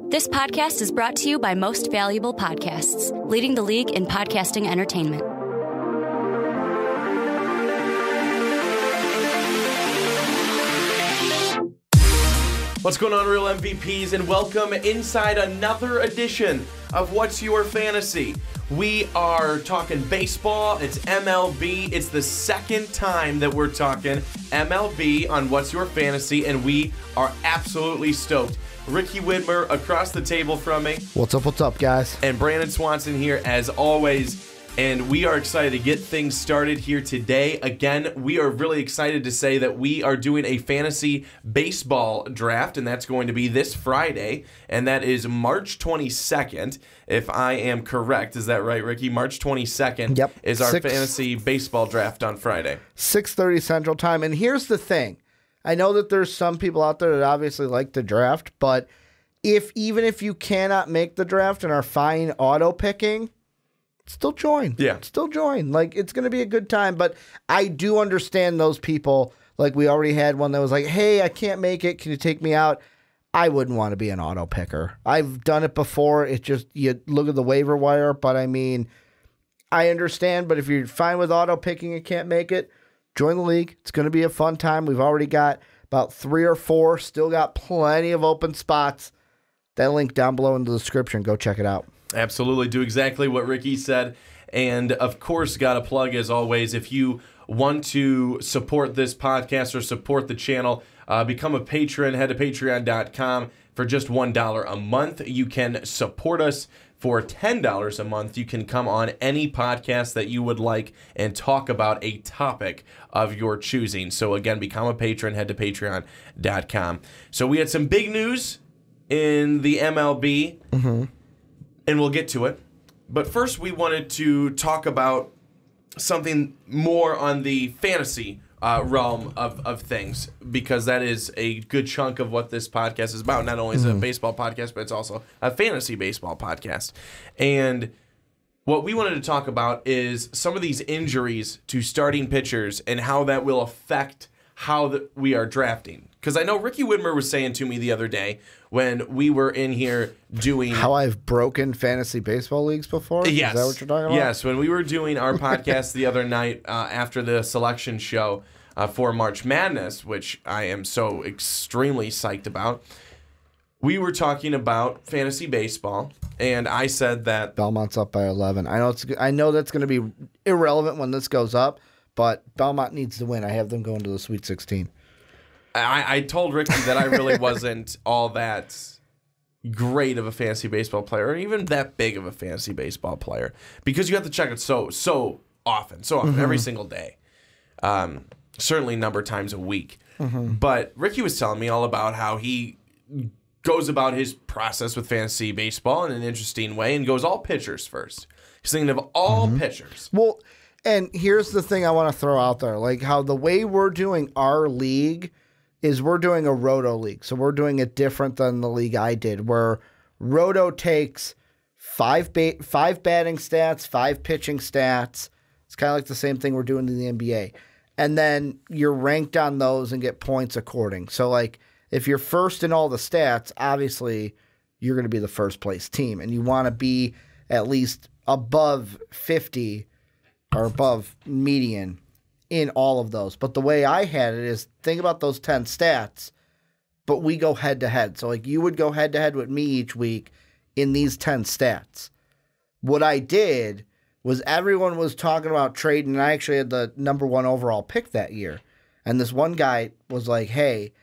This podcast is brought to you by Most Valuable Podcasts, leading the league in podcasting entertainment. What's going on, real MVPs, and welcome inside another edition of What's Your Fantasy. We are talking baseball. It's MLB. It's the second time that we're talking MLB on What's Your Fantasy, and we are absolutely stoked. Ricky Widmer across the table from me. What's up, guys? And Brandon Swanson here as always. And we are excited to get things started here today. Again, we are really excited to say that we are doing a fantasy baseball draft, and that's going to be this Friday, and that is March 22nd, if I am correct. Is that right, Ricky? March 22nd is our fantasy baseball draft on Friday. 6:30 Central Time. And here's the thing. I know that there's some people out there that obviously like the draft, but even if you cannot make the draft and are fine auto-picking, still join. Yeah. Still join. Like, it's going to be a good time. But I do understand those people. Like, we already had one that was like, hey, I can't make it. Can you take me out? I wouldn't want to be an auto picker. I've done it before. It's just, you look at the waiver wire. But, I mean, I understand. But if you're fine with auto picking and can't make it, join the league. It's going to be a fun time. We've already got about 3 or 4. Still got plenty of open spots. That link down below in the description. Go check it out. Absolutely. Do exactly what Ricky said. And, of course, got a plug, as always. If you want to support this podcast or support the channel, become a patron. Head to patreon.com. For just $1 a month, you can support us. For $10 a month, you can come on any podcast that you would like and talk about a topic of your choosing. So, again, become a patron. Head to patreon.com. So we had some big news in the MLB. Mm-hmm. And we'll get to it. But first, we wanted to talk about something more on the fantasy realm of things, because that is a good chunk of what this podcast is about. Not only is it a baseball podcast, but it's also a fantasy baseball podcast. And what we wanted to talk about is some of these injuries to starting pitchers and how that will affect how we are drafting. Because I know Ricky Widmer was saying to me the other day when we were in here doing... How I've broken fantasy baseball leagues before? Yes. Is that what you're talking about? Yes, when we were doing our podcast the other night after the selection show for March Madness, which I am so extremely psyched about, we were talking about fantasy baseball, and I said that... Belmont's up by 11. I know that's going to be irrelevant when this goes up, but Belmont needs to win. I have them going to the Sweet 16. I told Ricky that I really wasn't all that great of a fantasy baseball player, or even that big of a fantasy baseball player, because you have to check it so often, every single day, certainly a number of times a week. But Ricky was telling me all about how he goes about his process with fantasy baseball in an interesting way and goes all pitchers first. He's thinking of all pitchers. Well, and here's the thing I want to throw out there, like how the way we're doing our league is we're doing a roto league. So we're doing it different than the league I did, where roto takes five batting stats, 5 pitching stats. It's kind of like the same thing we're doing in the NBA. And then you're ranked on those and get points according. So like if you're first in all the stats, obviously you're going to be the first place team. And you want to be at least above 50 or above median in all of those. But the way I had it is, think about those 10 stats, but we go head-to-head. So, like, you would go head-to-head with me each week in these 10 stats. What I did was everyone was talking about trading, and I actually had the number 1 overall pick that year. And this one guy was like, hey,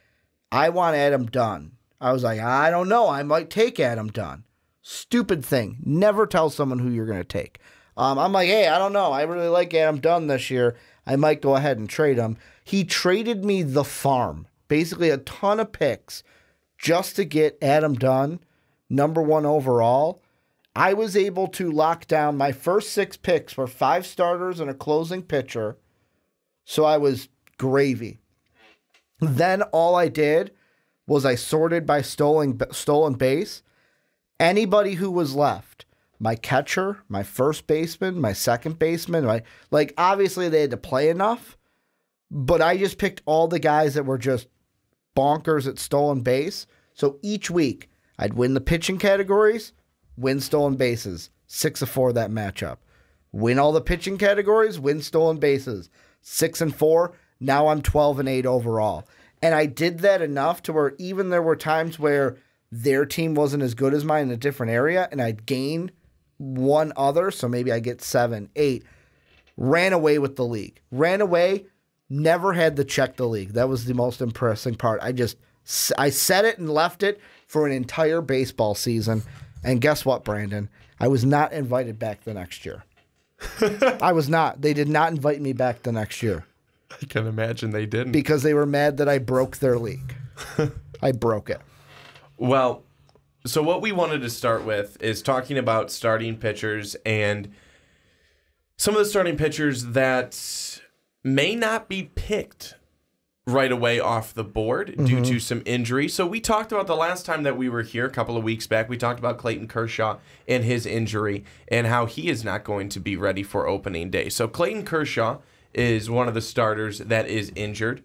I want Adam Dunn. I was like, I don't know. I might take Adam Dunn. Stupid thing. Never tell someone who you're going to take. I'm like, hey, I don't know. I really like Adam Dunn this year. I might go ahead and trade him. He traded me the farm, basically a ton of picks, just to get Adam Dunn, number 1 overall. I was able to lock down my first 6 picks for 5 starters and a closing pitcher, so I was gravy. Then all I did was I sorted by stolen base. Anybody who was left, my catcher, my first baseman, my second baseman, obviously they had to play enough, but I just picked all the guys that were just bonkers at stolen base. So each week I'd win the pitching categories, win stolen bases, 6-4 that matchup. Win all the pitching categories, win stolen bases, 6-4. Now I'm 12-8 overall. And I did that enough to where even there were times where their team wasn't as good as mine in a different area, and I'd gain one other, so maybe I get 7, 8. Ran away with the league. Ran away, never had to check the league. That was the most impressive part. I set it and left it for an entire baseball season. And guess what, Brandon? I was not invited back the next year. I was not. They did not invite me back the next year. I can imagine they didn't. Because they were mad that I broke their league. I broke it. Well, so what we wanted to start with is talking about starting pitchers and some of the starting pitchers that may not be picked right away off the board due to some injury. So we talked about the last time that we were here a couple of weeks back, we talked about Clayton Kershaw and his injury and how he is not going to be ready for opening day. So Clayton Kershaw is one of the starters that is injured.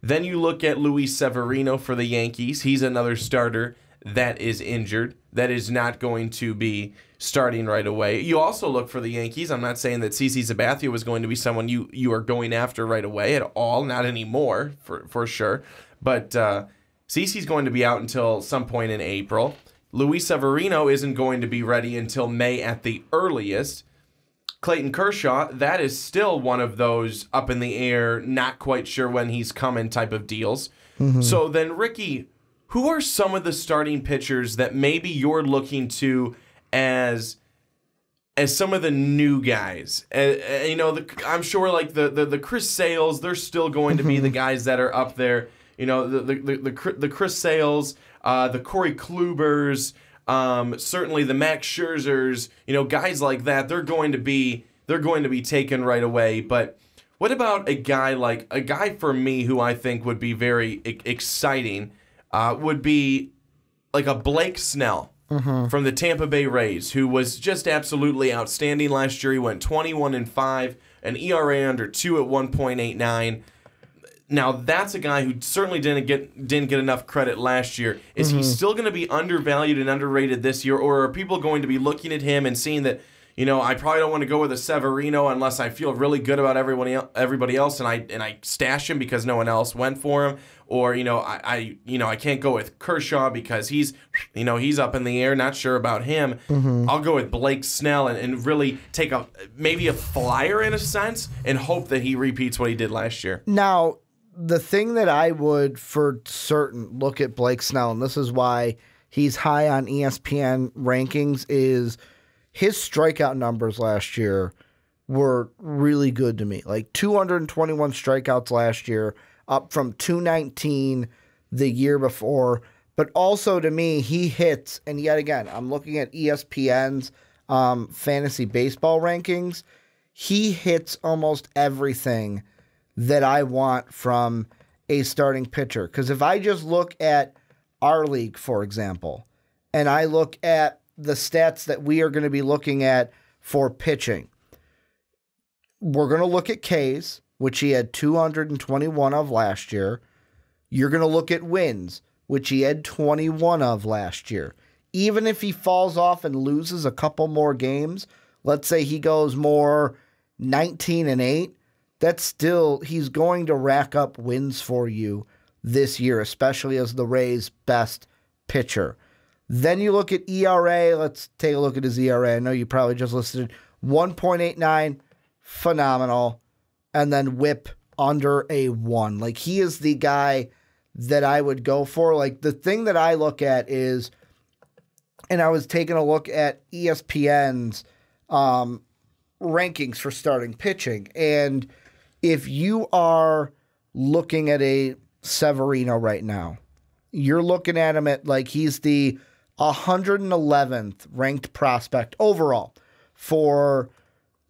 Then you look at Luis Severino for the Yankees. He's another starter that is injured, that is not going to be starting right away. You also look for the Yankees. I'm not saying that CC Sabathia was going to be someone you are going after right away at all, not anymore, for sure. But CC's going to be out until some point in April. Luis Severino isn't going to be ready until May at the earliest. Clayton Kershaw, that is still one of those up in the air, not quite sure when he's coming type of deals. So then, Ricky, who are some of the starting pitchers that maybe you're looking to as some of the new guys? I'm sure like the Chris Sales, they're still going to be the guys that are up there. You know, the Chris Sales, the Corey Klubers, certainly the Max Scherzers, guys like that. They're going to be taken right away. But what about a guy for me who I think would be very exciting? Would be like a Blake Snell from the Tampa Bay Rays, who was just absolutely outstanding last year. He went 21-5, an ERA under 2 at 1.89. Now that's a guy who certainly didn't get enough credit last year. Is he still going to be undervalued and underrated this year, or are people going to be looking at him and seeing that, I probably don't want to go with a Severino unless I feel really good about everybody else, and I stash him because no one else went for him, or I can't go with Kershaw because he's up in the air, not sure about him. I'll go with Blake Snell and really take maybe a flyer in a sense and hope that he repeats what he did last year. Now, the thing that I would for certain look at Blake Snell, and this is why he's high on ESPN rankings, is his strikeout numbers last year were really good to me. Like 221 strikeouts last year, up from 219 the year before. But also to me, he hits, and yet again, I'm looking at ESPN's fantasy baseball rankings. He hits almost everything that I want from a starting pitcher. Because if I just look at our league, for example, and I look at the stats that we are going to be looking at for pitching, we're going to look at Ks, which he had 221 of last year. You're going to look at wins, which he had 21 of last year. Even if he falls off and loses a couple more games, let's say he goes more 19-8, that's still, he's going to rack up wins for you this year, especially as the Rays' best pitcher. Then you look at ERA. Let's take a look at his ERA. I know you probably just listed 1.89, phenomenal. And then whip under a 1. Like, he is the guy that I would go for. Like, the thing that I look at is, and I was taking a look at ESPN's rankings for starting pitching. And if you are looking at a Severino right now, you're looking at him at like he's the 111th ranked prospect overall for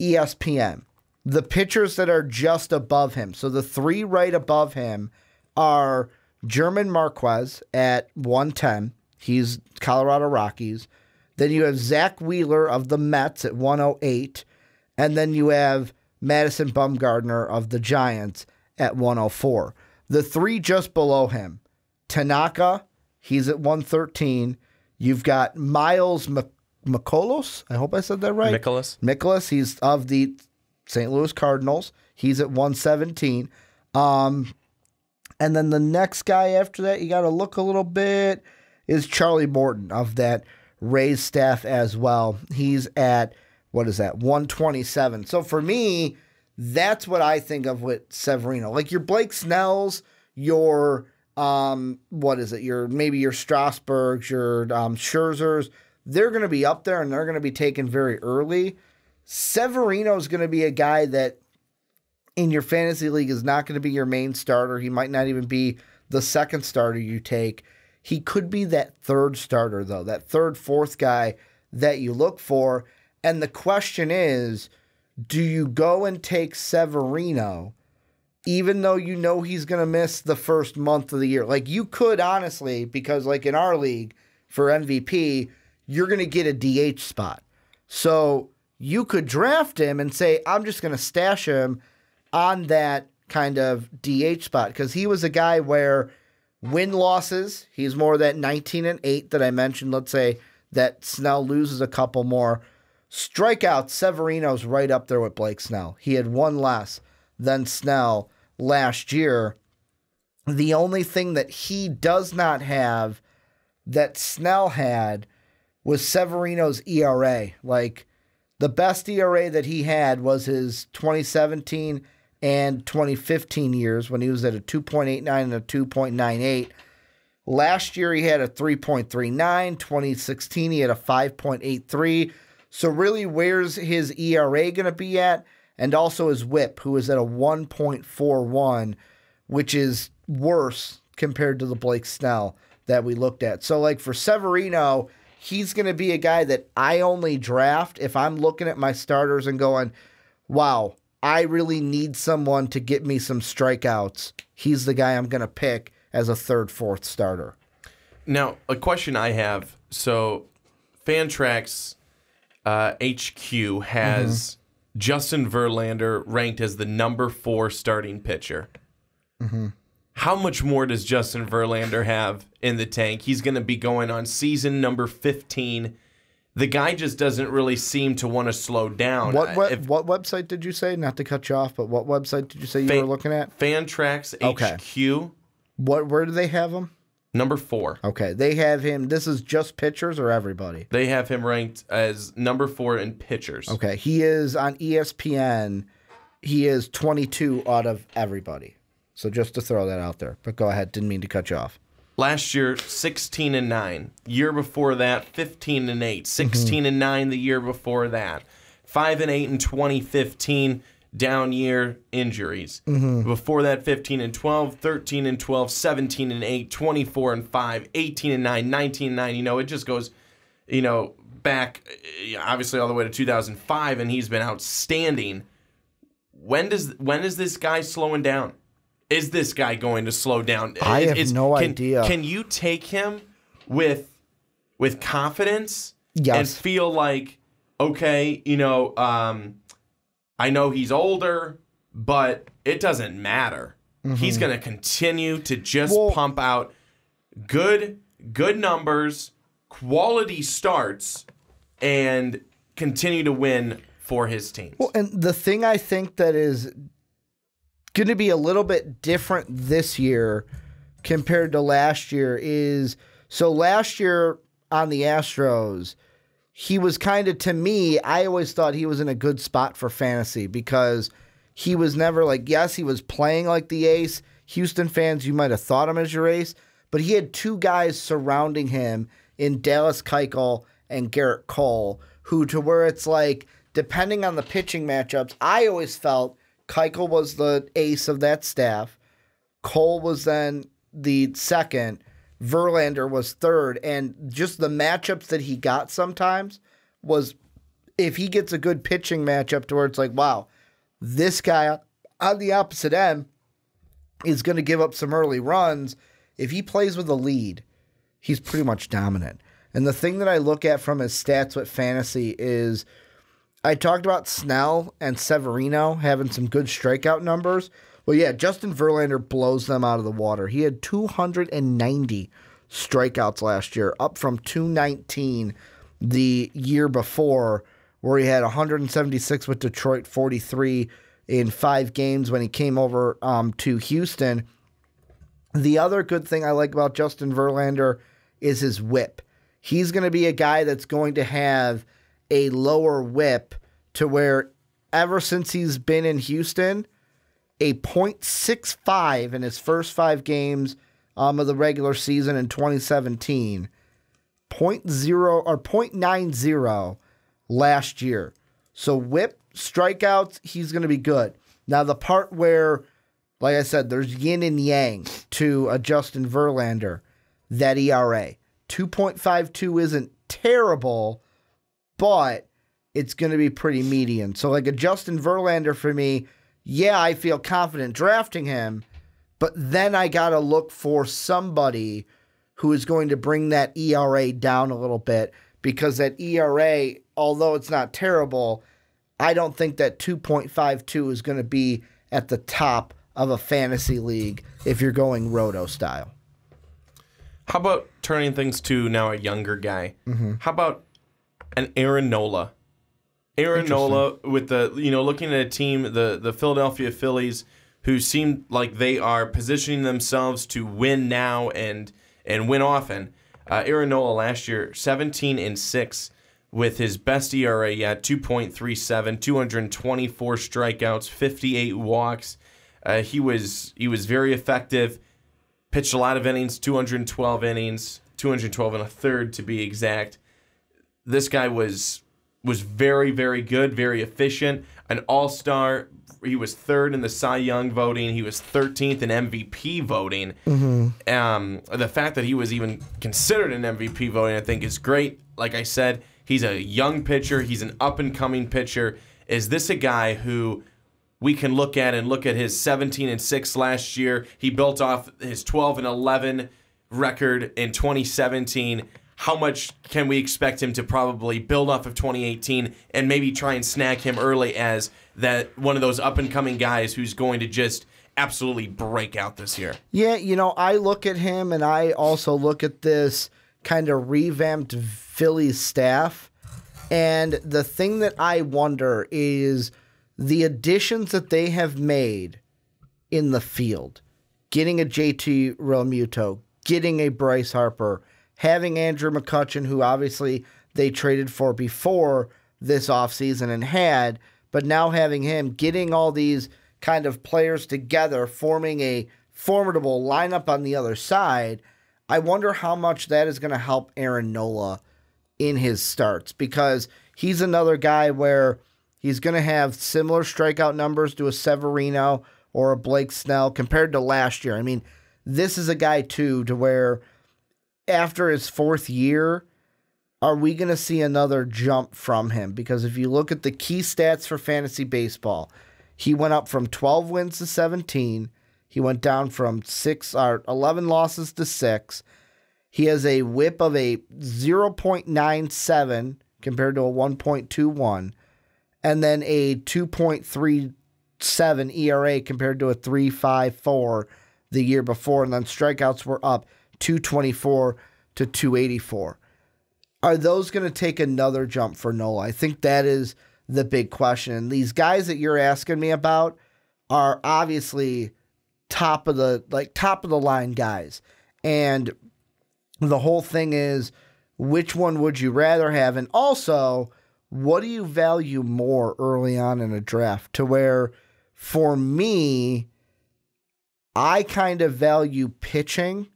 ESPN. The pitchers that are just above him, so the 3 right above him are German Marquez at 110. He's Colorado Rockies. Then you have Zach Wheeler of the Mets at 108. And then you have Madison Bumgarner of the Giants at 104. The 3 just below him, Tanaka, he's at 113. You've got Miles Mikolas. I hope I said that right. Mikolas. He's of the St. Louis Cardinals. He's at 117. And then the next guy after that, you got to look a little bit, is Charlie Morton of that Rays staff as well. He's at, 127. So for me, that's what I think of with Severino. Like your Blake Snells, your, maybe your Strasburgs, your Scherzers, they're going to be up there and they're going to be taken very early. Severino's going to be a guy that in your fantasy league is not going to be your main starter. He might not even be the second starter you take. He could be that third starter, though, that third, fourth guy that you look for. And the question is, do you go and take Severino, even though you know he's going to miss the first month of the year? Like, you could, honestly, because, like, in our league for MVP, you're going to get a DH spot. So you could draft him and say, I'm just going to stash him on that kind of DH spot, because he was a guy where win-losses, he's more that 19-8 that I mentioned. Let's say that Snell loses a couple more. Strikeouts, Severino's right up there with Blake Snell. He had one less than Snell last year. The only thing that he does not have that Snell had was Severino's ERA. Like, the best ERA that he had was his 2017 and 2015 years when he was at a 2.89 and a 2.98. Last year he had a 3.39. 2016 he had a 5.83. So really, where's his ERA going to be at? And also his WHIP, who is at a 1.41, which is worse compared to the Blake Snell that we looked at. So like for Severino, he's going to be a guy that I only draft if I'm looking at my starters and going, wow, I really need someone to get me some strikeouts. He's the guy I'm going to pick as a third, fourth starter. Now, a question I have. So Fantrax HQ has Justin Verlander ranked as the number 4 starting pitcher. How much more does Justin Verlander have in the tank? He's going to be going on season number 15. The guy just doesn't really seem to want to slow down. What website did you say? Not to cut you off, but what website did you say you were looking at? Fantrax HQ. Where do they have him? Number 4. Okay, they have him. This is just pitchers or everybody? They have him ranked as number 4 in pitchers. Okay, he is on ESPN. He is 22 out of everybody. So just to throw that out there. But go ahead. Didn't mean to cut you off. Last year, 16-9. Year before that, 15-8. 16-9 the year before that. 5-8 in 2015. Down year, injuries. Before that, 15-12, 13-12, 17-8, 24-5, 18-9, 19-9. You know, it just goes, back obviously all the way to 2005, and he's been outstanding. When is this guy slowing down? Is this guy going to slow down? I have no idea. Can you take him with confidence? Yes. And feel like, okay, I know he's older, but it doesn't matter. He's going to continue to just pump out good numbers, quality starts, and continue to win for his teams. Well, and the thing I think that is going to be a little bit different this year compared to last year is, so last year on the Astros, he was kind of, to me, I always thought he was in a good spot for fantasy because he was never like, yes, he was playing like the ace. Houston fans, you might have thought him as your ace, but he had two guys surrounding him in Dallas Keuchel and Garrett Cole, who to where it's like, depending on the pitching matchups, I always felt Keuchel was the ace of that staff. Cole was then the second. Verlander was third, and just the matchups that he got sometimes was, if he gets a good pitching matchup to where it's like, wow, this guy on the opposite end is going to give up some early runs. If he plays with a lead, he's pretty much dominant. And the thing that I look at from his stats with fantasy is, I talked about Snell and Severino having some good strikeout numbers. Well, yeah, Justin Verlander blows them out of the water. He had 290 strikeouts last year, up from 219 the year before, where he had 176 with Detroit, 43 in 5 games when he came over to Houston. The other good thing I like about Justin Verlander is his whip. He's going to be a guy that's going to have a lower whip to where ever since he's been in Houston, a .65 in his first 5 games of the regular season in 2017, .90 last year. So whip, strikeouts, he's going to be good. Now the part where, like I said, there's yin and yang to a Justin Verlander, that ERA. 2.52 isn't terrible, but it's going to be pretty median. So like a Justin Verlander for me, yeah, I feel confident drafting him, but then I got to look for somebody who is going to bring that ERA down a little bit, because that ERA, although it's not terrible, I don't think that 2.52 is going to be at the top of a fantasy league if you're going roto style. How about turning things to now a younger guy? How about an Aaron Nola? Aaron Nola with the, looking at a team, the Philadelphia Phillies, who seem like they are positioning themselves to win now and win often. Aaron Nola last year, 17-6 with his best ERA yet, 2.37, 224 strikeouts, 58 walks. He was very effective. Pitched a lot of innings, 212 innings, 212 and a third to be exact. This guy was very, very good, very efficient, an all-star. He was 3rd in the Cy Young voting. He was 13th in MVP voting. The fact that he was even considered in MVP voting, I think, is great. Like I said, he's a young pitcher. He's an up-and-coming pitcher. Is this a guy who we can look at his 17-6 last year? He built off his 12-11 record in 2017. How much can we expect him to probably build off of 2018 and maybe try and snag him early as that one of those up-and-coming guys who's going to just absolutely break out this year? Yeah, I look at him, and I also look at this kind of revamped Phillies staff, and the thing that I wonder is the additions that they have made in the field, getting a JT Realmuto, getting a Bryce Harper, having Andrew McCutchen, who obviously they traded for before this offseason and had, but now having him, getting all these kind of players together, forming a formidable lineup on the other side, I wonder how much that is going to help Aaron Nola in his starts, because he's another guy where he's going to have similar strikeout numbers to a Severino or a Blake Snell compared to last year. I mean, this is a guy, too, to where after his 4th year, are we going to see another jump from him? Because if you look at the key stats for fantasy baseball, he went up from 12 wins to 17. He went down from 11 losses to 6. He has a whip of a 0.97 compared to a 1.21. And then a 2.37 ERA compared to a 3.54 the year before. And then strikeouts were up 224 to 284. Are those going to take another jump for Nola? I think that is the big question. And these guys that you're asking me about are obviously top of the line guys. And the whole thing is, which one would you rather have? And also, what do you value more early on in a draft? To where, for me, I kind of value pitching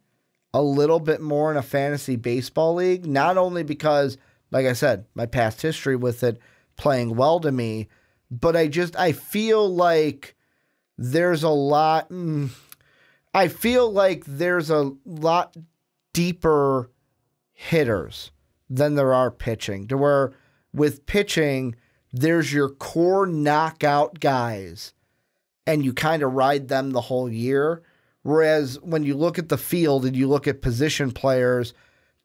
a little bit more in a fantasy baseball league, not only because, like I said, my past history with it playing well to me, but I feel like there's a lot deeper hitters than there are pitching, to where with pitching, there's your core knockout guys, and you kind of ride them the whole year. Whereas when you look at the field and you look at position players,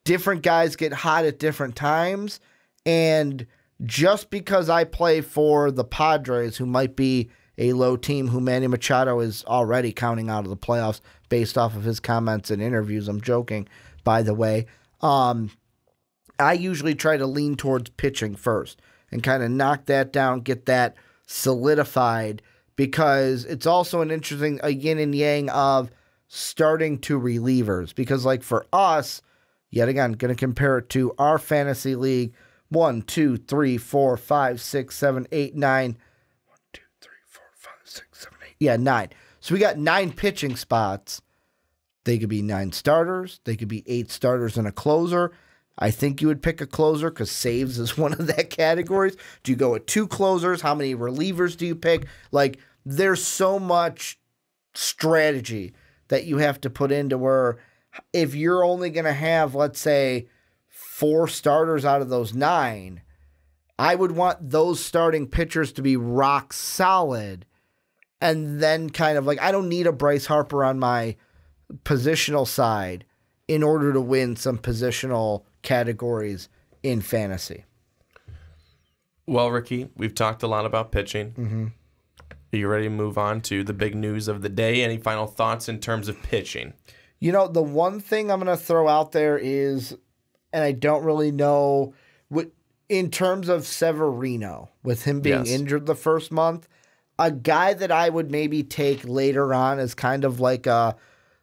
different guys get hot at different times. And just because I play for the Padres, who might be a low team, who Manny Machado is already counting out of the playoffs based off of his comments and interviews, I'm joking. by the way. I usually try to lean towards pitching first and kind of knock that down, get that solidified, because it's also an interesting yin and yang of starting to relievers. Because like for us, yet again, going to compare it to our fantasy league, 1, 2, 3, 4, 5, 6, 7, 8, 9. 1, 2, 3, 4, 5, 6, 7, 8. Yeah, 9. So we got 9 pitching spots. They could be 9 starters. They could be 8 starters and a closer. I think you would pick a closer because saves is one of that categories. Do you go with 2 closers? How many relievers do you pick? Like, there's so much strategy that you have to put into where if you're only going to have, let's say, 4 starters out of those 9, I would want those starting pitchers to be rock solid. And then kind of like, I don't need a Bryce Harper on my positional side in order to win some positional categories in fantasy. Well, Ricky, we've talked a lot about pitching. Mm-hmm. Are you ready to move on to the big news of the day? Any final thoughts in terms of pitching? You know, the one thing I'm going to throw out there is, and I don't really know, in terms of Severino, with him being injured the first month, a guy that I would maybe take later on as kind of like a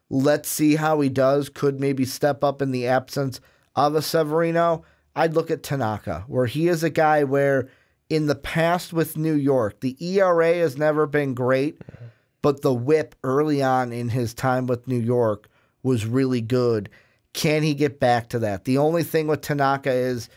let's see how he does, could maybe step up in the absence of a Severino, I'd look at Tanaka, where he is a guy where in the past with New York, the ERA has never been great, but the whip early on in his time with New York was really good. Can he get back to that? The only thing with Tanaka is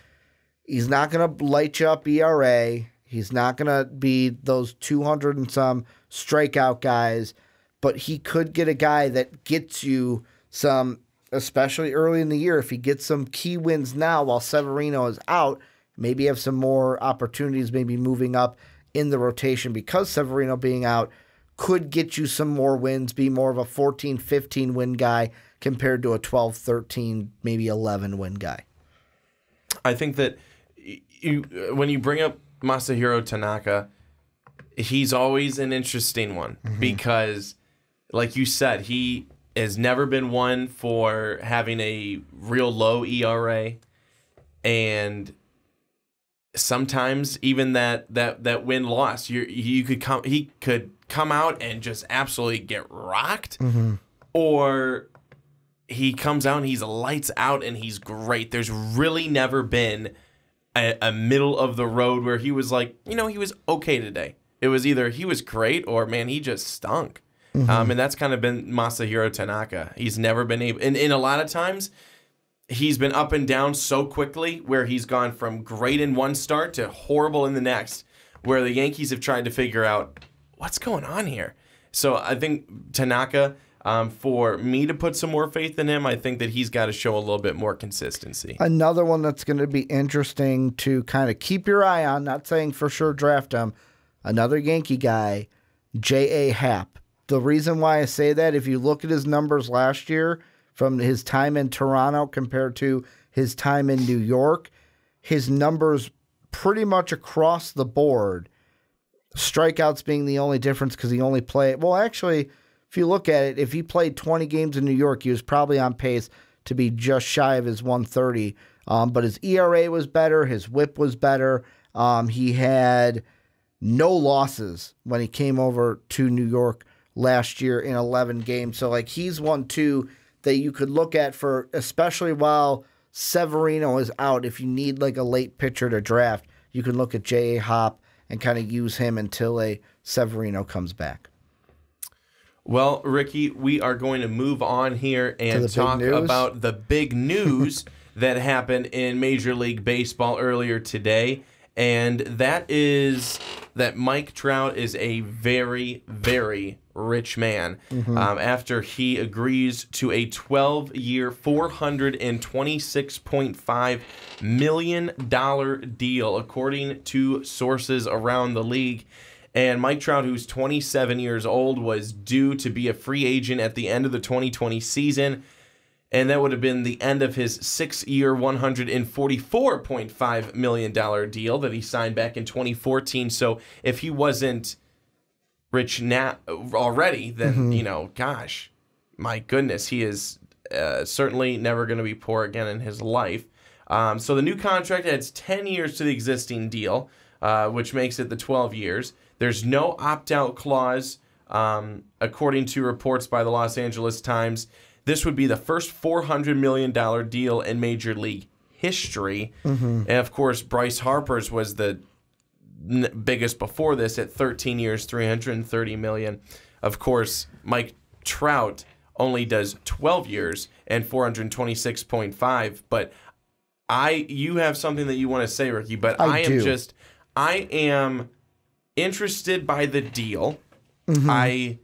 he's not going to light you up ERA. He's not going to be those 200 and some strikeout guys, but he could get a guy that gets you some, especially early in the year, if he gets some key wins now while Severino is out, maybe have some more opportunities, maybe moving up in the rotation because Severino being out could get you some more wins, be more of a 14, 15 win guy compared to a 12, 13, maybe 11 win guy. I think that when you bring up Masahiro Tanaka, he's always an interesting one because, like you said, he has never been one for having a real low ERA, and sometimes even that win-loss, he could come out and just absolutely get rocked, or he comes out and he's lights out and he's great. There's really never been a middle of the road where he was like, he was okay today. It was either he was great or, man, he just stunk. And that's kind of been Masahiro Tanaka. He's never been able, and a lot of times he's been up and down so quickly where he's gone from great in one start to horrible in the next, where the Yankees have tried to figure out what's going on here. So I think Tanaka, for me to put some more faith in him, I think that he's got to show a little bit more consistency. Another one that's going to be interesting to kind of keep your eye on, not saying for sure draft him, another Yankee guy, J.A. Happ. The reason why I say that, if you look at his numbers last year from his time in Toronto compared to his time in New York, his numbers pretty much across the board, strikeouts being the only difference because he only played, well, actually, if you look at it, if he played 20 games in New York, he was probably on pace to be just shy of his 130. But his ERA was better. His whip was better. He had no losses when he came over to New York last year in 11 games. So, like, he's one, too, that you could look at for, especially while Severino is out. If you need, like, a late pitcher to draft, you can look at J.A. Happ and kind of use him until a Severino comes back. Well, Ricky, we are going to move on here and talk about the big news that happened in Major League Baseball earlier today, and that is that Mike Trout is a very, very rich man after he agrees to a 12-year, $426.5 million deal, according to sources around the league. And Mike Trout, who's 27 years old, was due to be a free agent at the end of the 2020 season. And that would have been the end of his 6-year, $144.5 million deal that he signed back in 2014. So if he wasn't rich now already, then, gosh, my goodness, he is certainly never going to be poor again in his life. So the new contract adds 10 years to the existing deal, which makes it the 12 years. There's no opt-out clause, according to reports by the Los Angeles Times. This would be the first $400 million deal in Major League history. And, of course, Bryce Harper's was the biggest before this at 13 years, $330 million. Of course, Mike Trout only does 12 years and $426.5. But you have something that you want to say, Ricky, but I am interested by the deal. I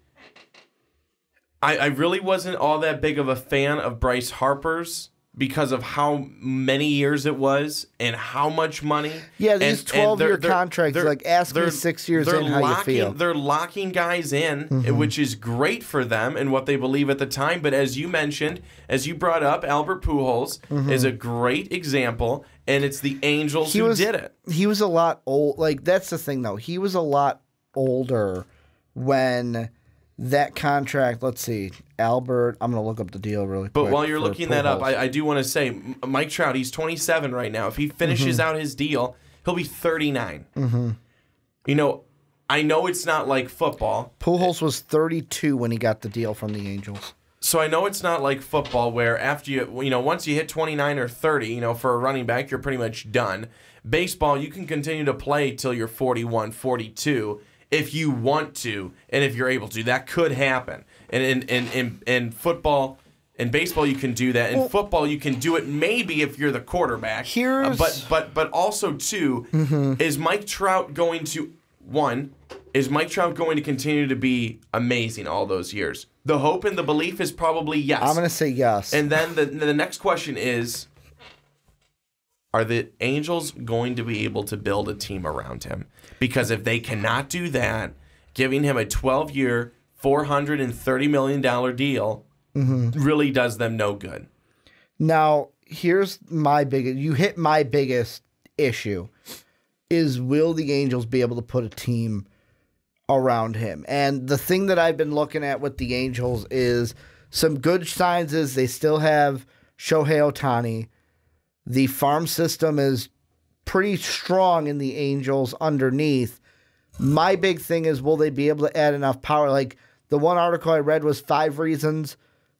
really wasn't all that big of a fan of Bryce Harper's because of how many years it was and how much money. Yeah, these 12-year contracts, like ask me 6 years in how you feel. They're locking guys in, which is great for them and what they believe at the time. But as you mentioned, as you brought up, Albert Pujols is a great example, and it's the Angels who did it. He was a lot old. Like, that's the thing, though. He was a lot older when that contract, let's see, Albert, I'm going to look up the deal really quick. But while you're looking that up, I do want to say, Mike Trout, he's 27 right now. If he finishes out his deal, he'll be 39. You know, I know it's not like football. Pujols was 32 when he got the deal from the Angels. So I know it's not like football where after once you hit 29 or 30, for a running back, you're pretty much done. Baseball, you can continue to play till you're 41, 42. If you want to, and if you're able to, that could happen. And in football and baseball, you can do that. In football, you can do it maybe if you're the quarterback. But also two, is Mike Trout going to continue to be amazing all those years? The hope and the belief is probably yes. I'm going to say yes. And then the next question is, are the Angels going to be able to build a team around him? Because if they cannot do that, giving him a 12-year, $430 million deal really does them no good. Now, here's you hit my biggest issue, is will the Angels be able to put a team around him? And the thing that I've been looking at with the Angels is some good signs is they still have Shohei Ohtani. The farm system is pretty strong in the Angels underneath. My big thing is, will they be able to add enough power? Like, the one article I read was 5 reasons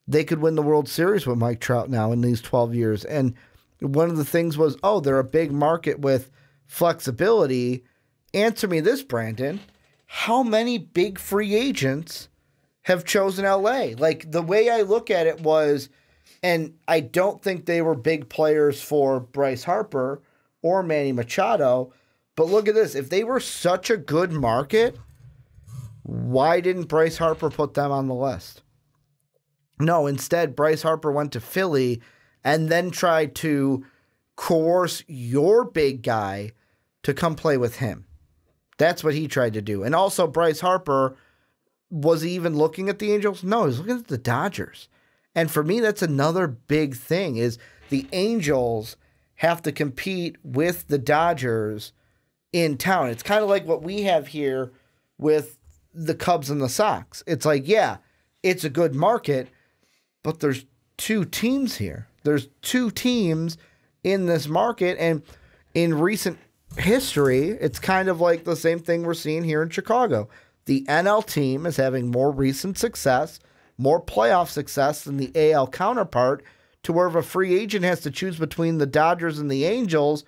they could win the World Series with Mike Trout now in these 12 years. And one of the things was, they're a big market with flexibility. Answer me this, Brandon. How many big free agents have chosen LA? Like, the way I look at it was, and I don't think they were big players for Bryce Harper or Manny Machado, but look at this. If they were such a good market, why didn't Bryce Harper put them on the list? No, instead, Bryce Harper went to Philly and then tried to coerce your big guy to come play with him. That's what he tried to do. And also, Bryce Harper, was he even looking at the Angels? No, he was looking at the Dodgers. And for me, that's another big thing, is the Angels have to compete with the Dodgers in town. It's kind of like what we have here with the Cubs and the Sox. It's like, yeah, it's a good market, but there's 2 teams here. There's 2 teams in this market, and in recent history, it's kind of like the same thing we're seeing here in Chicago. The NL team is having more recent success, more playoff success than the AL counterpart, to where if a free agent has to choose between the Dodgers and the Angels,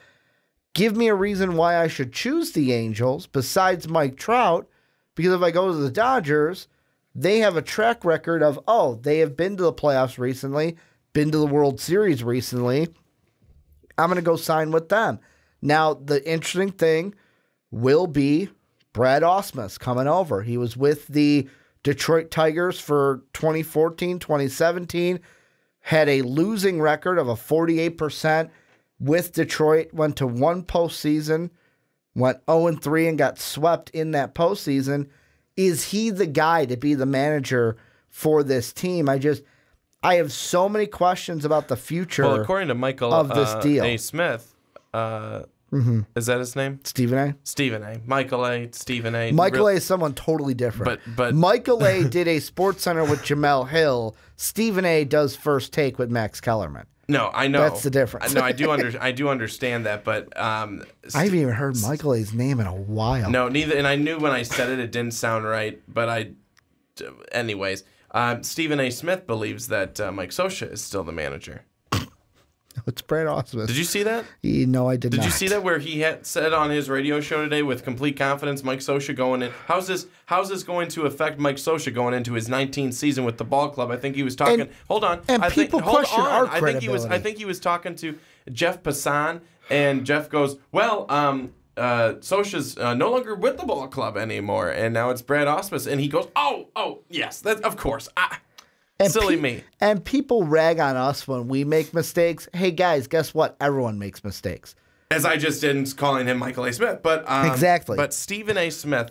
give me a reason why I should choose the Angels besides Mike Trout, because if I go to the Dodgers, they have a track record of, they have been to the playoffs recently, been to the World Series recently. I'm going to go sign with them. Now, the interesting thing will be Brad Ausmus coming over. He was with the Detroit Tigers for 2014, 2017, had a losing record of a 48% with Detroit, went to 1 postseason, went 0-3 and got swept in that postseason. Is he the guy to be the manager for this team? I have so many questions about the future. Well, according to Michael of this deal. A. Smith, Mm-hmm. Is that his name? Stephen A. Stephen A. Michael A. Stephen A. Michael A. is someone totally different. But Michael A. did a Sports Center with Jamel Hill. Stephen A. does First Take with Max Kellerman. No, I know. That's the difference. No, I do understand that, but I haven't even heard Michael A.'s name in a while. No, neither. And I knew when I said it didn't sound right, but anyways, Stephen A. Smith believes that Mike Scioscia is still the manager. It's Brad Ausmus. Did you see that? No, I did not. Did you see that where he had said on his radio show today with complete confidence, Mike Scioscia going in? How's this going to affect Mike Scioscia going into his 19th season with the ball club? I think he was talking. Hold on. And people question our credibility. I think he was talking to Jeff Passan, and Jeff goes, "Well, Scioscia's no longer with the ball club anymore, and now it's Brad Ausmus." And he goes, "Oh, yes, that of course." Silly me. And people rag on us when we make mistakes. Hey, guys, guess what? Everyone makes mistakes. As I just did calling him Michael A. Smith. But exactly. But Stephen A. Smith,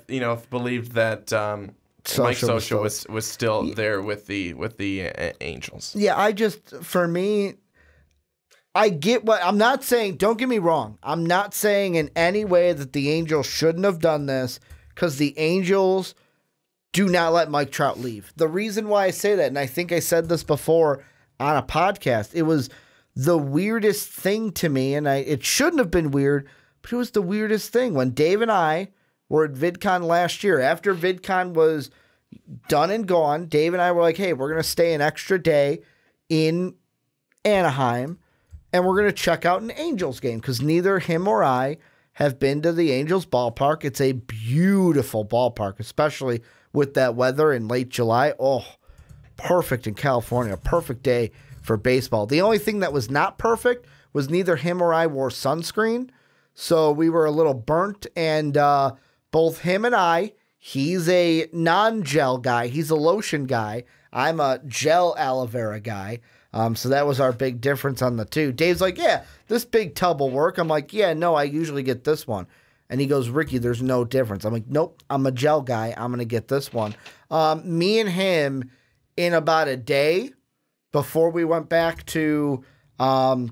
believed that Mike Scioscia was still there with the Angels. Yeah, for me, I get what I'm not saying. Don't get me wrong. I'm not saying in any way that the Angels shouldn't have done this, because the Angels do not let Mike Trout leave. The reason why I say that, and I think I said this before on a podcast, it was the weirdest thing to me, and it shouldn't have been weird, but it was the weirdest thing. When Dave and I were at VidCon last year, after VidCon was done and gone, Dave and I were like, hey, we're going to stay an extra day in Anaheim, and we're going to check out an Angels game, because neither him or I have been to the Angels ballpark. It's a beautiful ballpark, especially with that weather in late July. Oh, perfect in California. Perfect day for baseball. The only thing that was not perfect was neither him or I wore sunscreen. So we were a little burnt. And both him and I, he's a non-gel guy. He's a lotion guy. I'm a gel aloe vera guy. So that was our big difference on the two. Dave's like, yeah, this big tub will work. I'm like, yeah, no, I usually get this one. And he goes, Ricky, there's no difference. I'm like, nope, I'm a gel guy. I'm going to get this one. Me and him, in about a day before we went back to we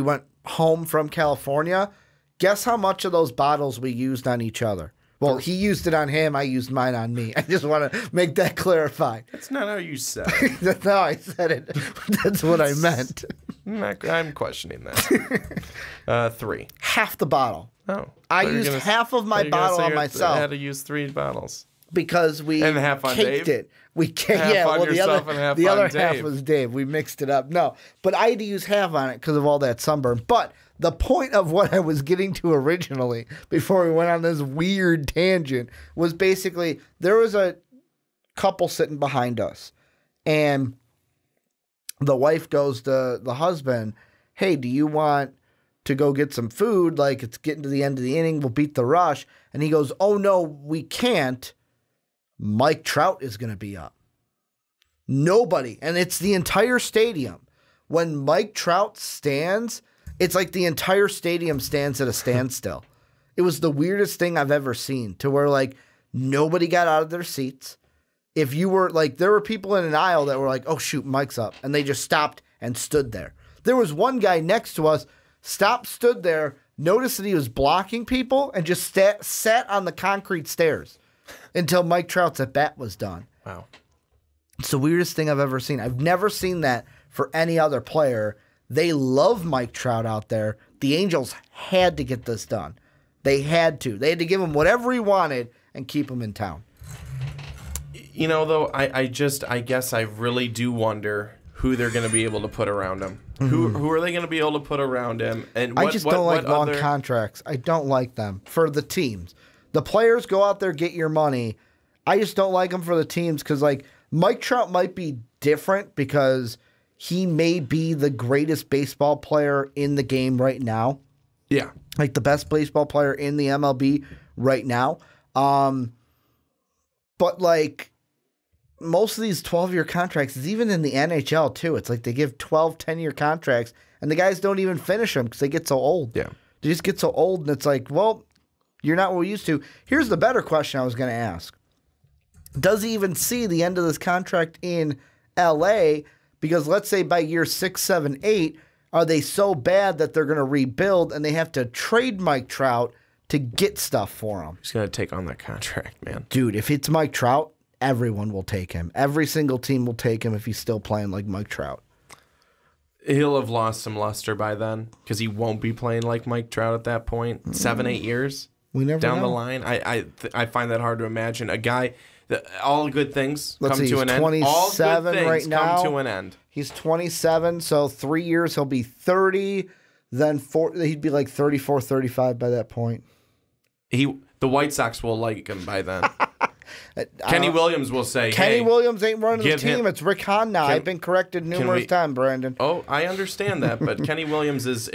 went home from California, guess how much of those bottles we used on each other? Well, he used it on him. I used mine on me. I just want to make that clarified. That's not how you said it. That's how I said it. That's what I meant. I'm questioning that. 3. Half the bottle. Oh. I used half of my bottle on myself. I had to use 3 bottles. Because we and half on caked Dave? It. We half on yourself and half the on other Dave. half was Dave. We mixed it up. No, but I had to use half on it because of all that sunburn. But the point of what I was getting to originally, before we went on this weird tangent, was basically there was a couple sitting behind us, and the wife goes to the husband, hey, do you want to go get some food? Like, it's getting to the end of the inning. We'll beat the rush. And he goes, oh, no, we can't. Mike Trout is going to be up. Nobody. And it's the entire stadium. When Mike Trout stands, it's like the entire stadium stands at a standstill. It was the weirdest thing I've ever seen, to where, like, nobody got out of their seats. If you were, like, there were people in an aisle that were like, oh, shoot, Mike's up. And they just stopped and stood there. There was one guy next to us, stood there, noticed that he was blocking people, and just sat on the concrete stairs until Mike Trout's at bat was done. Wow. It's the weirdest thing I've ever seen. I've never seen that for any other player. They love Mike Trout out there. The Angels had to get this done. They had to. They had to give him whatever he wanted and keep him in town. You know, though, I guess I really do wonder who they're going to be able to put around him. Mm-hmm. Who are they going to be able to put around him? And I just don't like long contracts. I don't like them for the teams. The players go out there, get your money. I just don't like them for the teams because, like, Mike Trout might be different because he may be the greatest baseball player in the game right now. Yeah. Like the best baseball player in the MLB right now. But, like, most of these 12-year contracts is even in the NHL, too. It's like they give 12, 10-year contracts, and the guys don't even finish them because they get so old. Yeah. They just get so old, and it's like, well, you're not what we're used to. Here's the better question I was going to ask. Does he even see the end of this contract in L.A.? Because let's say by year 6, 7, 8, are they so bad that they're going to rebuild and they have to trade Mike Trout to get stuff for him? He's going to take on that contract, man. Dude, if it's Mike Trout, everyone will take him. Every single team will take him if he's still playing like Mike Trout. He'll have lost some luster by then because he won't be playing like Mike Trout at that point. 7-8 years We never down know. the line. I find that hard to imagine. A guy that all good things Let's come see, to an he's end. All 27 good things right now. come to an end. He's 27, so 3 years he'll be 30. Then he'd be like 34, 35 by that point. The White Sox will like him by then. Kenny Williams will say, Kenny hey, Williams ain't running the team. him- It's Rick Hahn now. I've been corrected numerous times, Brandon. Oh, I understand that, but Kenny Williams is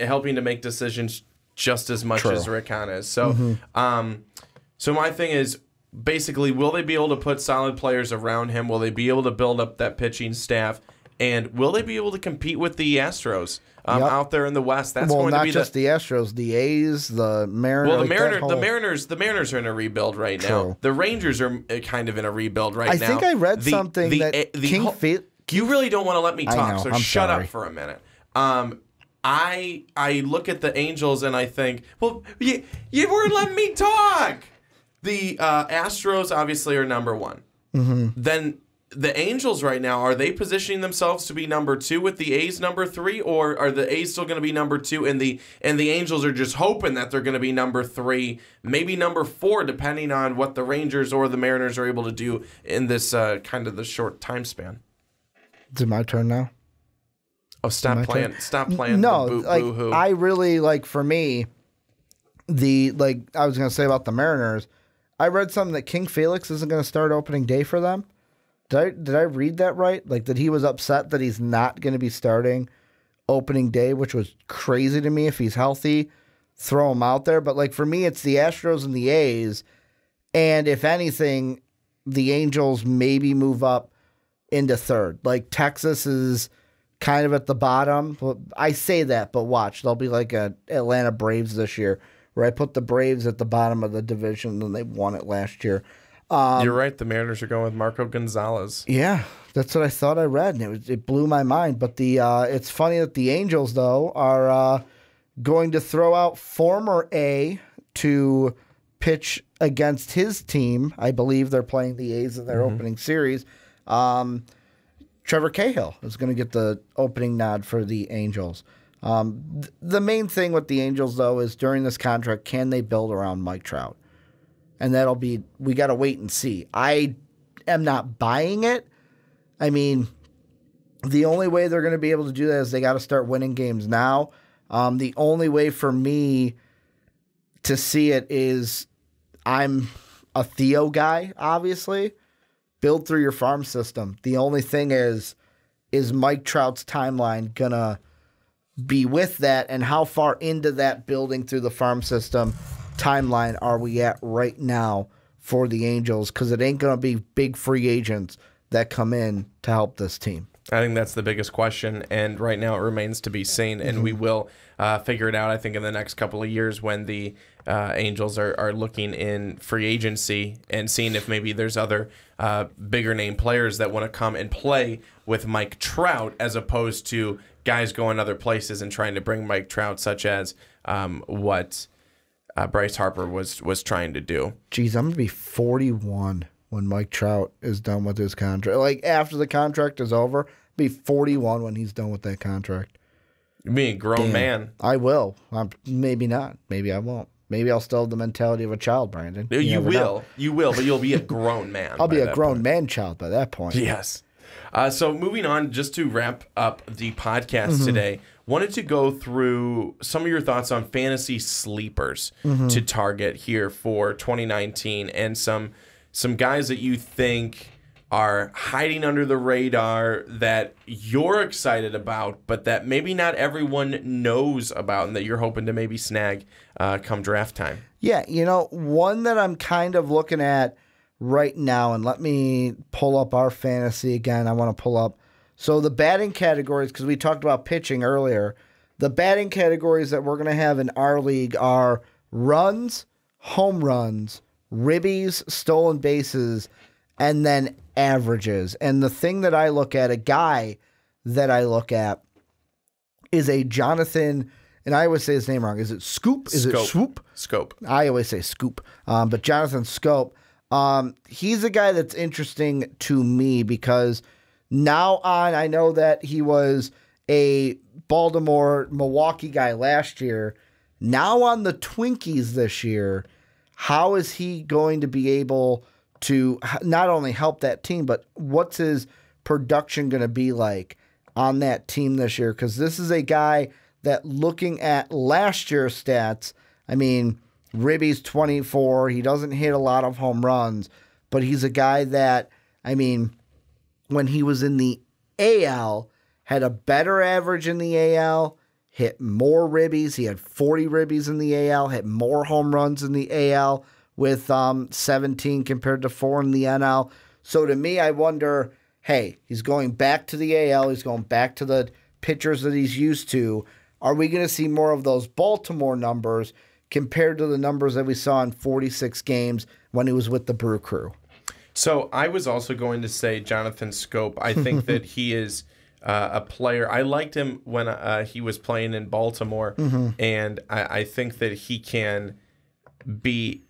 helping to make decisions just as much as Rick Hahn is. So, so my thing is, basically, will they be able to put solid players around him? Will they be able to build up that pitching staff? And will they be able to compete with the Astros out there in the West? That's going to be not just the Astros, the A's, the Mariners. Well, the Mariners are in a rebuild right now. The Rangers are kind of in a rebuild right now. I think I read something that you really don't want to let me talk, so I'm shut sorry. up for a minute. I look at the Angels and I think, well, you weren't letting me talk. The Astros obviously are number one. Then the Angels right now, are they positioning themselves to be number 2 with the A's number 3, or are the A's still going to be number 2 and the Angels are just hoping that they're going to be number 3, maybe number 4, depending on what the Rangers or the Mariners are able to do in this kind of the short time span? Is it my turn now? Oh, stop playing No, the like boo-hoo. I really like, for me, I was going to say about the Mariners, I read something that King Felix isn't going to start opening day for them. Did I read that right? Like that he was upset that he's not going to be starting opening day, which was crazy to me. If he's healthy, throw him out there. But like for me, it's the Astros and the A's. And if anything, the Angels maybe move up into third. Like Texas is kind of at the bottom. I say that, but watch. They'll be like a Atlanta Braves this year, where I put the Braves at the bottom of the division and they won it last year. You're right. The Mariners are going with Marco Gonzalez. Yeah, that's what I thought I read, and it blew my mind. But it's funny that the Angels, though, are going to throw out former A to pitch against his team. I believe they're playing the A's in their opening series. Trevor Cahill is going to get the opening nod for the Angels. The main thing with the Angels, though, is during this contract, can they build around Mike Trout? And we got to wait and see. I am not buying it. I mean, the only way they're going to be able to do that is they got to start winning games now. The only way for me to see it is I'm a Theo guy, obviously. Build through your farm system. The only thing is Mike Trout's timeline going to be with that, and how far into that building through the farm system timeline are we at right now for the Angels? Because it ain't going to be big free agents that come in to help this team. I think that's the biggest question, and right now it remains to be seen, and we will figure it out, I think, in the next couple of years when the Angels are looking in free agency and seeing if maybe there's other bigger name players that want to come and play with Mike Trout as opposed to guys going other places and trying to bring Mike Trout, such as what Bryce Harper was trying to do. Geez, I'm going to be 41 when Mike Trout is done with his contract. Like, after the contract is over, be 41 when he's done with that contract. You'll be a grown man. I will. Maybe not. Maybe I won't. Maybe I'll still have the mentality of a child, Brandon. You will. You will, but you'll be a grown man. I'll be a grown man child by that point. Yes. So moving on, just to wrap up the podcast today, wanted to go through some of your thoughts on fantasy sleepers to target here for 2019, and some guys that you think are hiding under the radar that you're excited about, but that maybe not everyone knows about, and that you're hoping to maybe snag come draft time. Yeah, one that I'm kind of looking at right now, and let me pull up our fantasy again. I want to pull up. So the batting categories, because we talked about pitching earlier, the batting categories that we're going to have in our league are runs, home runs, ribbies, stolen bases, and then averages. And the thing that I look at, a guy that I look at, is a Jonathan, and I always say his name wrong. Is it Scoop? Is it Swoop? Scope. I always say Scoop. But Jonathan Scope, he's a guy that's interesting to me because now on, I know that he was a Baltimore, Milwaukee guy last year. Now on the Twinkies this year, how is he going to be able to not only help that team, but what's his production going to be like on that team this year? Because this is a guy that, looking at last year's stats, I mean, Ribby's 24. He doesn't hit a lot of home runs, but he's a guy that, I mean, when he was in the AL, had a better average in the AL, hit more ribbies. He had 40 ribbies in the AL, hit more home runs in the AL with 17 compared to 4 in the NL. So to me, I wonder, hey, he's going back to the AL. He's going back to the pitchers that he's used to. Are we going to see more of those Baltimore numbers compared to the numbers that we saw in 46 games when he was with the Brew Crew? So I was also going to say Jonathan Scope. I think that he is a player. I liked him when he was playing in Baltimore, and I think that he can be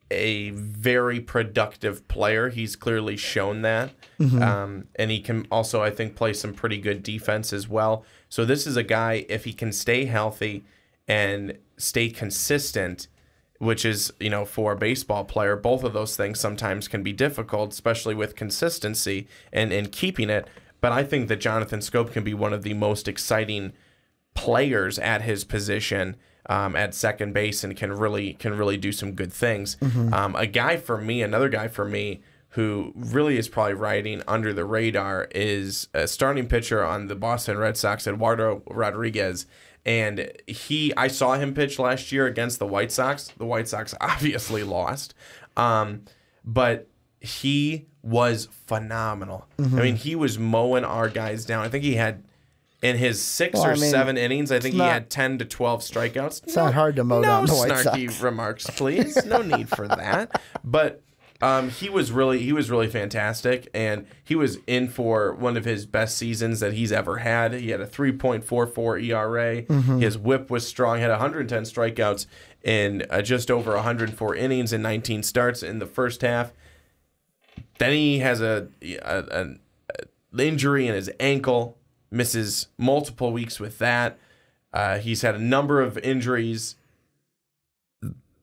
a very productive player. He's clearly shown that. And he can also, I think, play some pretty good defense as well. So this is a guy, if he can stay healthy and stay consistent, which is, you know, for a baseball player, both of those things sometimes can be difficult, especially with consistency and keeping it. But I think that Jonathan Scope can be one of the most exciting players at his position at second base, and can really do some good things. A guy for me, another guy for me, who really is probably riding under the radar is a starting pitcher on the Boston Red Sox, Eduardo Rodriguez. And I saw him pitch last year against the White Sox. The White Sox obviously lost, but he was phenomenal. I mean, he was mowing our guys down. I think he had, in his 7 innings, I think he had 10 to 12 strikeouts. It's not hard to mow down the White Sox. No snarky remarks, please. No need for that. But he was really fantastic, and he was in for one of his best seasons that he's ever had. He had a 3.44 ERA. His whip was strong. He had 110 strikeouts in just over 104 innings and 19 starts in the first half. Then he has an injury in his ankle, misses multiple weeks with that. He's had a number of injuries.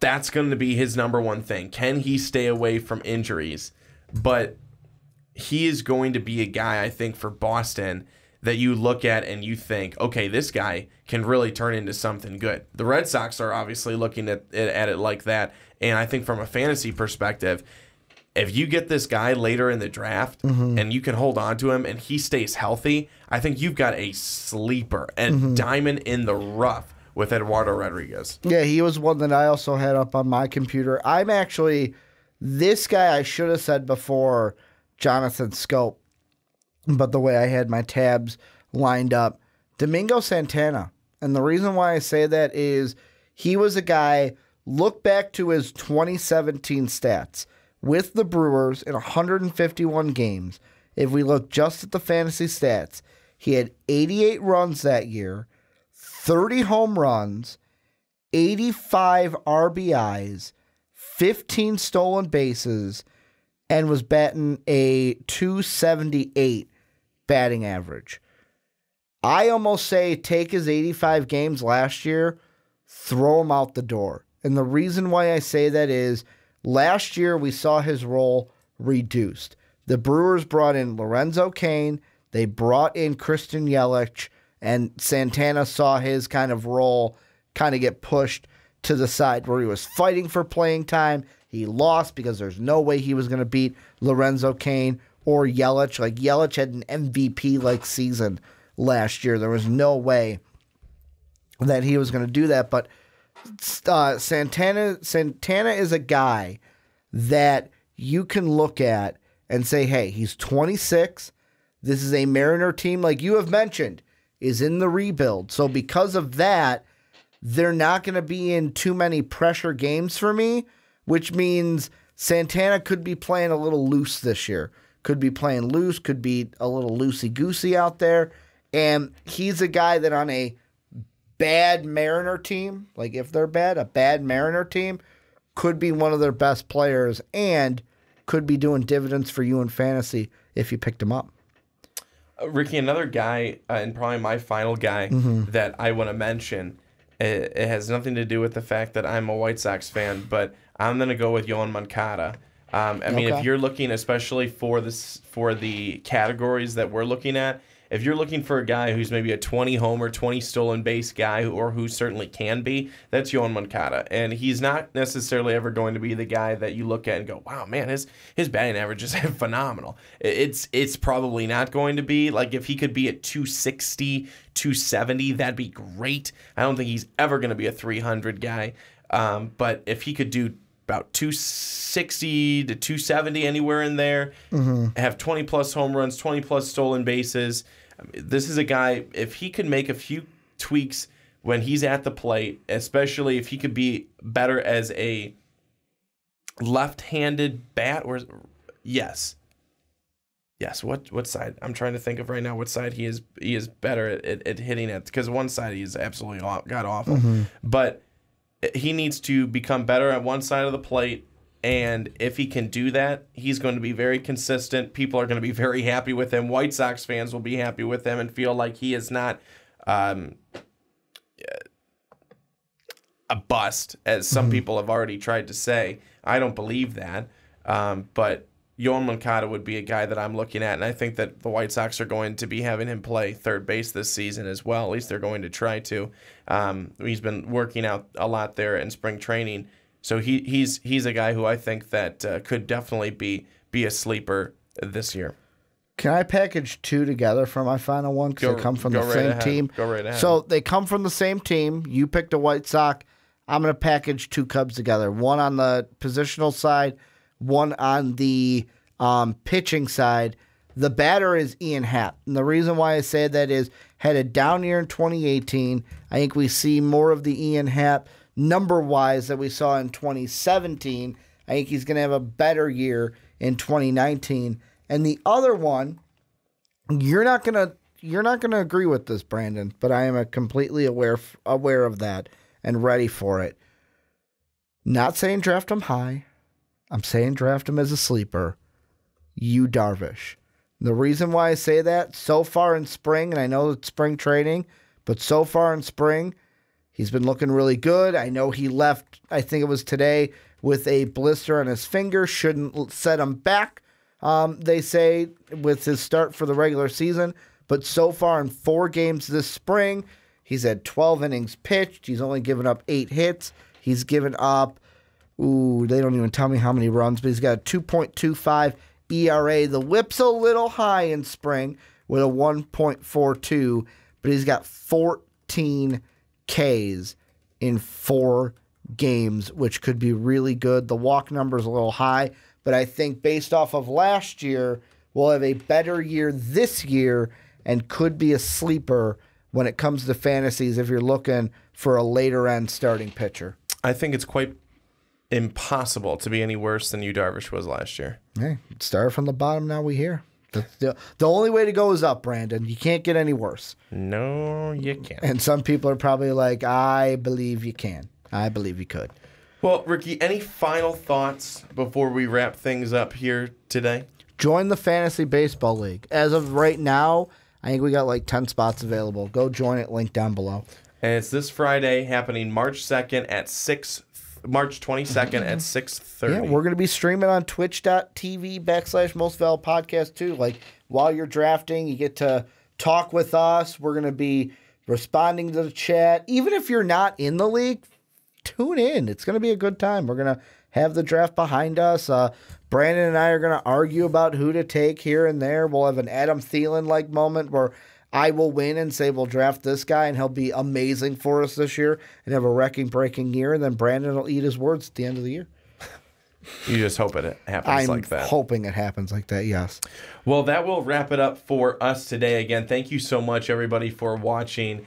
That's going to be his number one thing. Can he stay away from injuries? But he is going to be a guy, I think, for Boston that you look at and you think, okay, this guy can really turn into something good. The Red Sox are obviously looking at it like that. And I think from a fantasy perspective, if you get this guy later in the draft and you can hold on to him and he stays healthy, I think you've got a sleeper and diamond in the rough with Eduardo Rodriguez. Yeah, he was one that I also had up on my computer. I'm actually, this guy I should have said before Jonathan Scope, but the way I had my tabs lined up, Domingo Santana. And the reason why I say that is he was a guy, look back to his 2017 stats with the Brewers in 151 games. If we look just at the fantasy stats, he had 88 runs that year, 30 home runs, 85 RBIs, 15 stolen bases, and was batting a .278 batting average. I almost say take his 85 games last year, throw him out the door. And the reason why I say that is last year we saw his role reduced. The Brewers brought in Lorenzo Cain, they brought in Christian Yelich, and Santana saw his kind of role kind of get pushed to the side where he was fighting for playing time. He lost because there's no way he was going to beat Lorenzo Cain or Yelich. Like, Yelich had an MVP-like season last year. There was no way that he was going to do that. But Santana is a guy that you can look at and say, hey, he's 26. This is a Mariner team, like you have mentioned, is in the rebuild. So because of that, they're not going to be in too many pressure games for me, which means Santana could be playing a little loose this year. Could be playing loose, could be a little loosey-goosey out there. And he's a guy that on a bad Mariner team, like if they're bad, a bad Mariner team could be one of their best players and could be doing dividends for you in fantasy if you picked him up. Ricky, another guy, and probably my final guy that I want to mention, it has nothing to do with the fact that I'm a White Sox fan, but I'm going to go with Yoan Moncada. I mean, if you're looking especially for the categories that we're looking at, if you're looking for a guy who's maybe a 20 homer, 20 stolen base guy, or who certainly can be, that's Yoan Moncada. And he's not necessarily ever going to be the guy that you look at and go, wow, man, his batting average is phenomenal. It's probably not going to be. Like, if he could be at 260, 270, that'd be great. I don't think he's ever going to be a 300 guy. But if he could do about 260 to 270, anywhere in there, have 20-plus home runs, 20-plus stolen bases. I mean, this is a guy, if he could make a few tweaks when he's at the plate, especially if he could be better as a left-handed bat, or yes, what side? I'm trying to think of right now what side he is better at hitting it, because one side he is absolutely god-awful. But he needs to become better at one side of the plate, and if he can do that, he's going to be very consistent. People are going to be very happy with him. White Sox fans will be happy with him and feel like he is not a bust, as some people have already tried to say. I don't believe that, but Yoan Moncada would be a guy that I'm looking at, and I think that the White Sox are going to be having him play third base this season as well. At least they're going to try to. He's been working out a lot there in spring training, so he's a guy who I think that could definitely be a sleeper this year. Can I package two together for my final one? Because they come from the same team. Go right ahead. So they come from the same team. You picked a White Sox. I'm going to package two Cubs together. One on the positional side, one on the pitching side. The batter is Ian Happ. And the reason why I say that is, had a down year in 2018. I think we see more of the Ian Happ number-wise that we saw in 2017. I think he's going to have a better year in 2019. And the other one, you're not gonna agree with this, Brandon, but I am completely aware of that and ready for it. Not saying draft him high. I'm saying draft him as a sleeper. Yu Darvish. The reason why I say that, so far in spring, and I know it's spring training, but so far in spring, he's been looking really good. I know he left, I think it was today, with a blister on his finger. Shouldn't set him back, they say, with his start for the regular season. But so far in 4 games this spring, he's had 12 innings pitched. He's only given up 8 hits. He's given up, they don't even tell me how many runs, but he's got a 2.25 ERA. The whip's a little high in spring with a 1.42, but he's got 14 Ks in 4 games, which could be really good. The walk number is a little high, but I think based off of last year, we'll have a better year this year and could be a sleeper when it comes to fantasies if you're looking for a later end starting pitcher. I think it's quite impossible to be any worse than Yu Darvish was last year. Hey, start from the bottom, now we hear. The only way to go is up, Brandon. You can't get any worse. No, you can't. And some people are probably like, I believe you can. I believe you could. Well, Ricky, any final thoughts before we wrap things up here today? Join the Fantasy Baseball League. As of right now, I think we got like 10 spots available. Go join it, link down below. And it's this Friday, happening March 22nd at 6:30. Yeah, we're going to be streaming on twitch.tv/mostvaluable podcast too. Like, while you're drafting, you get to talk with us. We're going to be responding to the chat. Even if you're not in the league, tune in. It's going to be a good time. We're going to have the draft behind us. Brandon and I are going to argue about who to take here and there. We'll have an Adam Thielen-like moment where I will win and say we'll draft this guy and he'll be amazing for us this year and have a breaking year. And then Brandon will eat his words at the end of the year. You just hope it happens like that. I'm hoping it happens like that, yes. Well, that will wrap it up for us today. Again, thank you so much, everybody, for watching.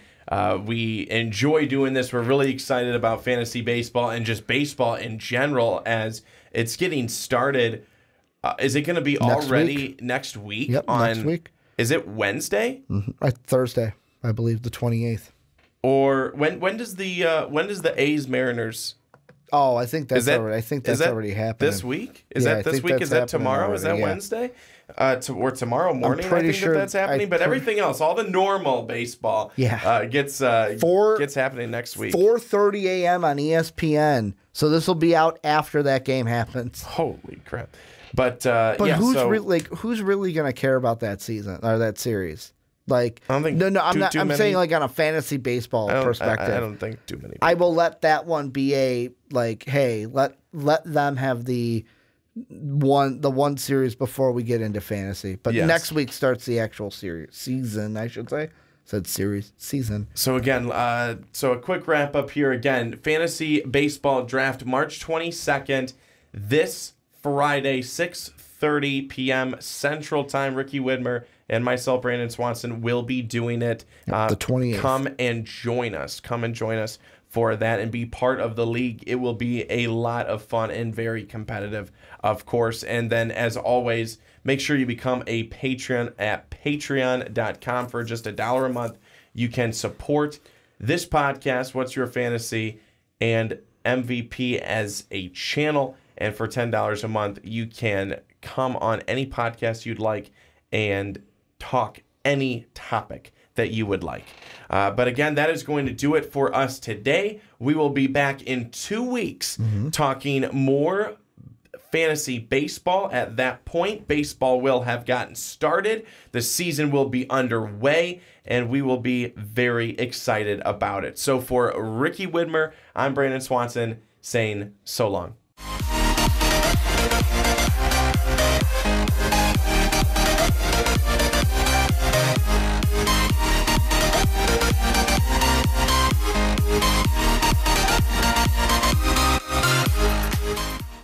We enjoy doing this. We're really excited about fantasy baseball and just baseball in general as it's getting started. Is it going to be already next week? Yep, next week. Is it Wednesday? Thursday, I believe, the 28th. Or when does the A's Mariners? Oh, I think that's already happening. This week? Is that this week? Is that tomorrow? Already, is that Wednesday? Or tomorrow morning? pretty I think sure that's happening. But everything else, all the normal baseball, gets happening next week. 4:30 a.m. on ESPN. So this will be out after that game happens. Holy crap! But who's really going to care about that season or that series? Like, I don't think I'm saying like on a fantasy baseball perspective. I don't think too many. I will let that one be hey, let them have the one series before we get into fantasy. But next week starts the actual season, I should say. Said season. So again, a quick wrap up here. Again, fantasy baseball draft March 22nd, this Friday, 6:30 p.m. Central Time. Ricky Widmer and myself, Brandon Swanson, will be doing it. The 28th. Come and join us. Come and join us for that and be part of the league. It will be a lot of fun and very competitive, of course. And then, as always, make sure you become a patron at patreon.com for just $1 a month. You can support this podcast, What's Your Fantasy, and MVP as a channel. And for $10 a month, you can come on any podcast you'd like and talk any topic that you would like. But again, that is going to do it for us today. We will be back in 2 weeks talking more fantasy baseball. At that point, baseball will have gotten started. The season will be underway, and we will be very excited about it. So for Ricky Widmer, I'm Brandon Swanson saying so long.